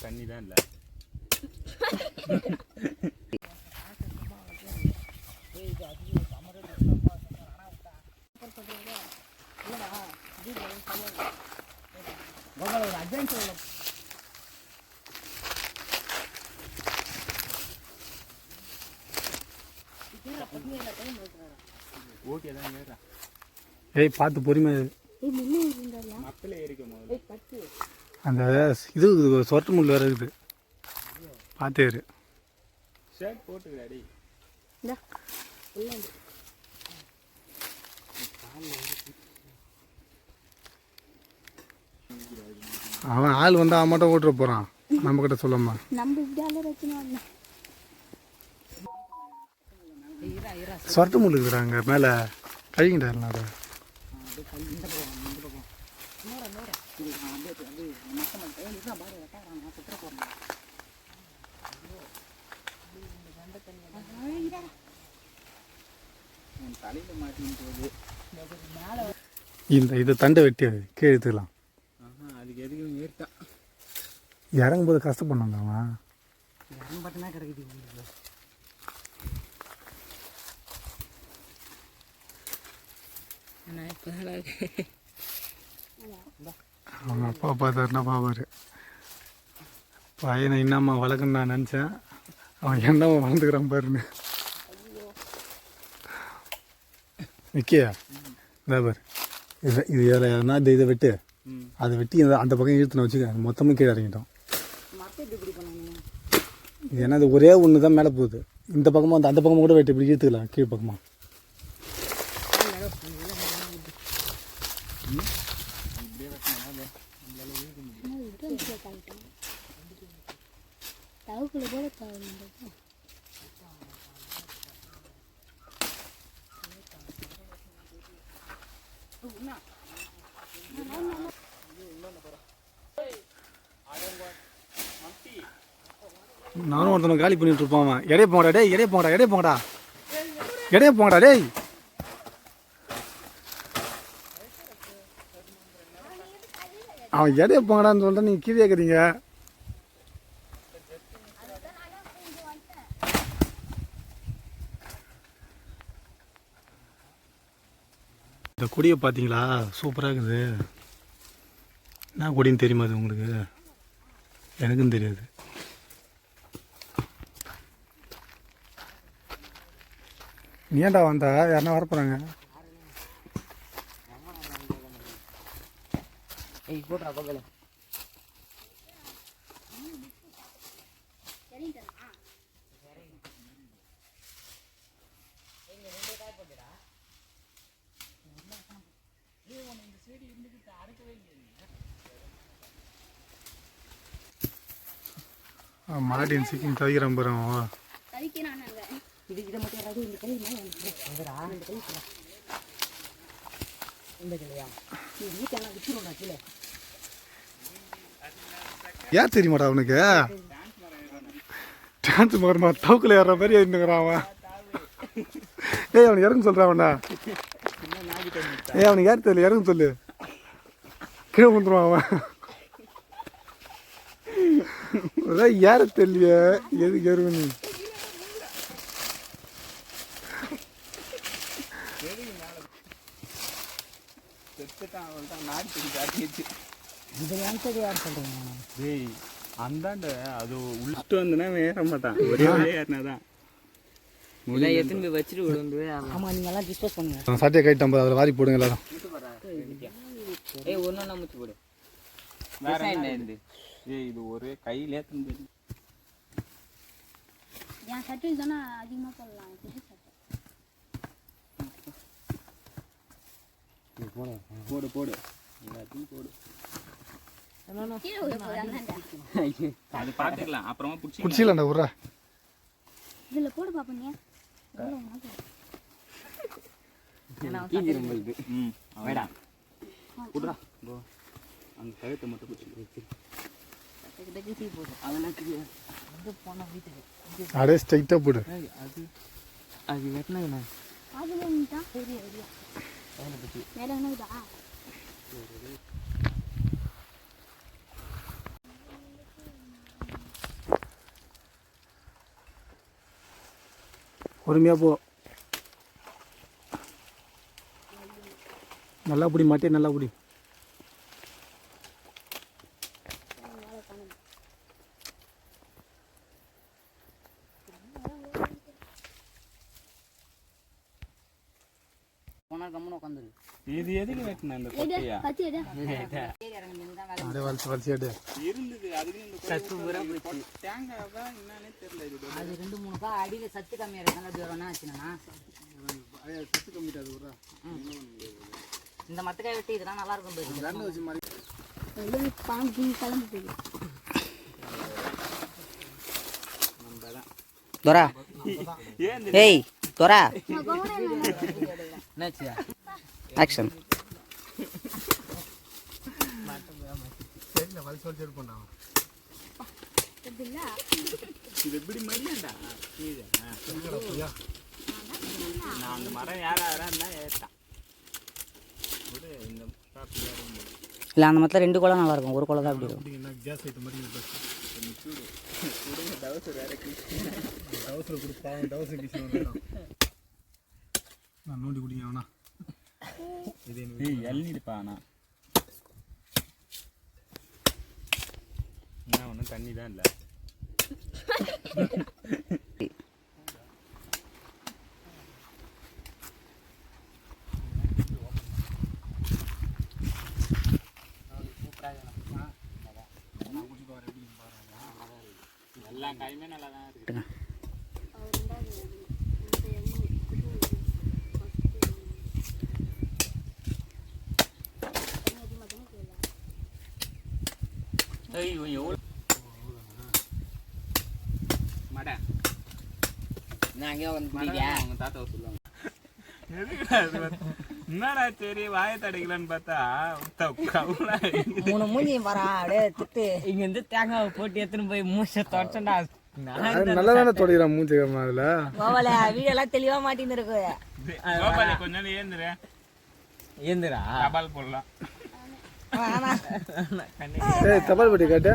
தண்ணி தான் இல்லை. ஓகே தான் ஏறா. ஏய் பார்த்து பொறுமை. அந்த இது சொட்டு முள் வேறு இருக்குது, பார்த்து ஏறு. ஷர்ட் போட்டுக்கிறாடி. அவன் ஆள் வந்து அவன் மட்டும் ஓட்டுற போகிறான், நம்மக்கிட்ட சொல்லாமா. சொட்டு முள் இருக்கிறாங்க மேலே, கழுகிட்டாருண்ணா அதை. இந்த தண்டை வெட்டி கீழே எடுத்துக்கலாம். அதுக்கு எதுக்கு ஏறிட்டா இறங்கும் போது கஷ்டப்படணும் அவன். அவங்க அப்பா பார்த்தாருன்னா பாப்பாரு, பையனை என்னம்மா வளர்க்குன்னு நான் நினச்சேன், அவன் என்னம்மா வளர்ந்துக்கிறான் பாருன்னு. நிற்கியா இந்த பாரு, இது எதுனா இதை வெட்டு, அதை வெட்டி அந்த பக்கம் இழுத்துன வச்சுக்க, மொத்தமாக கீழே இறங்கிட்டோம். இது ஏன்னா அது ஒரே ஒன்று தான் மேலே போகுது, இந்த பக்கமாக அந்த பக்கமாக கூட வெட்டி இப்படி இழுத்துக்கலாம் கீழ் பக்கமாக. நானும் ஒருத்தனை காலி பண்ணிட்டு இருப்பான். எடைய போங்கடா டேய், எடைய போங்கடா, எடைய போங்கடா, எடைய போங்கடா டேய். அவன் எடைய போங்கடான்னு சொல்லிட்டு நீங்கள் கீழே கேட்குறீங்க. இந்த கொடியை பார்த்தீங்களா, சூப்பராக இருக்குது. என்ன கொடின்னு தெரியுமா அது உங்களுக்கு? எனக்கும் தெரியாது. நீ ஏன்டா வந்தா? யாருன்னா வரப்போறாங்க. மாட்டின் சிக்கிங் தவிக்கிறான் போகிறோம். யார் தெரியுமாடா அவனுக்கு? டான்ஸ் மாறுமா தவுக்குல ஏற மாதிரி இருந்துக்கிறான் அவன். ஏய் அவனுக்கு இறங்க சொல்கிறான் அவனா. ஏய் அவனுக்கு யார் தெரியல, இறங்க சொல்லு, கீழே வந்துடுவான் அவன். யார தெரியல எதுக்கு எருவு நீ. அந்தாண்ட அது உள்ட்டு வந்தனா ஏற மாட்டான், ஒரே ஏறினாதான் எடுத்துன்னு போய் வச்சுட்டு விழுந்து. ஆமா நீங்க எல்லாம் டிஸ்போஸ் பண்ணுங்க. சட்டையை கைட்டு அதில் வாரி போடுங்க எல்லாரும். ஏய் ஒன்னொன்னா முச்சு போடு. வேற என்ன இருந்து? ஏய் இது ஒரே கையில ஏத்துங்க. ஏன் சட்டையில் தானே அதிகமாக போடலாம். போடு போடு எல்லாத்தையும் போடு. அது பார்த்துக்கலாம் அப்புறமா பிடிச்சிக்கலாம்டா உர்றா. இதில் போடு பார்ப்பீங்க. அந்த கழுத்தை மட்டும் பிடிச்சி அப்படியே ஸ்ட்ரைட்டாக போடு. அது அது வெட்டினதுண்ணா வேற என்னதா பொறுமையாக போ. நல்லா பிடி மாட்டே, நல்லா பிடி. போனால் கம்முன்னு உட்காந்துரு. இது எதுக்கு வெட்டின இந்த எடு கொட்டையா கத்தி எடு அப்படியே வலிச்சு எடு. இருந்தது அதுக்கு இந்த சத்து பூரா பிடிச்சி. தேங்காய் தான் என்னன்னே தெரியல. இது அது 2-3 அடியில் சத்து கம்மியாக இருக்காங்க. அப்படி வரணும் ஆச்சுன்னா சத்து கம்மிட்டாது ஒரு இந்த மத்தக்காய் வெட்டி இதெல்லாம் நல்லா இருக்கும் போயிருக்கு. வச்சு மாதிரி பாம்பு கிளம்பி போகுது. துரா ஏய் துரா நான் ஆக்ஷன். வலிச்சு வலிச்சு எடுப்போம். இது எப்படி மடியாண்டா கீழே நான் அந்த மரம் யாரா இருந்தா ஏத்தான் இந்த இல்லை அந்த மரத்தில் 2 குளம் நல்லா இருக்கும். ஒரு குளம் தான் அப்படி இருக்கும். என்ன கேஸ் ஐட்டம் மாதிரி டவுசர் கொடுப்பாங்க. டவுசர் கிஷன் நான் நோண்டி குடிங்க வேணா. இளநீர்ப்பாண்ணா என்ன ஒன்றும் தண்ணி தான் இல்லை. எல்லா காயுமே நல்லா தான் இருக்கு. நான் தாத்தா சொல்லுவாங்க என்னடா சரி வாயை தடைக்கலான்னு பார்த்தா 3 மூஞ்சியும் வரா அப்படியே திட்டு. இங்கேருந்து தேங்காவை போட்டு எடுத்துன்னு போய் மூச்சை தொடச்சண்டா. நல்லா தானே தொடைகிறான் மூஞ்சிக்கமா அதில். கோவல வீடெல்லாம் தெளிவாக மாட்டின்னு இருக்கு. கொஞ்ச நாள் ஏந்துரா தபால் போடலாம். தபால் பட்டி கேட்ட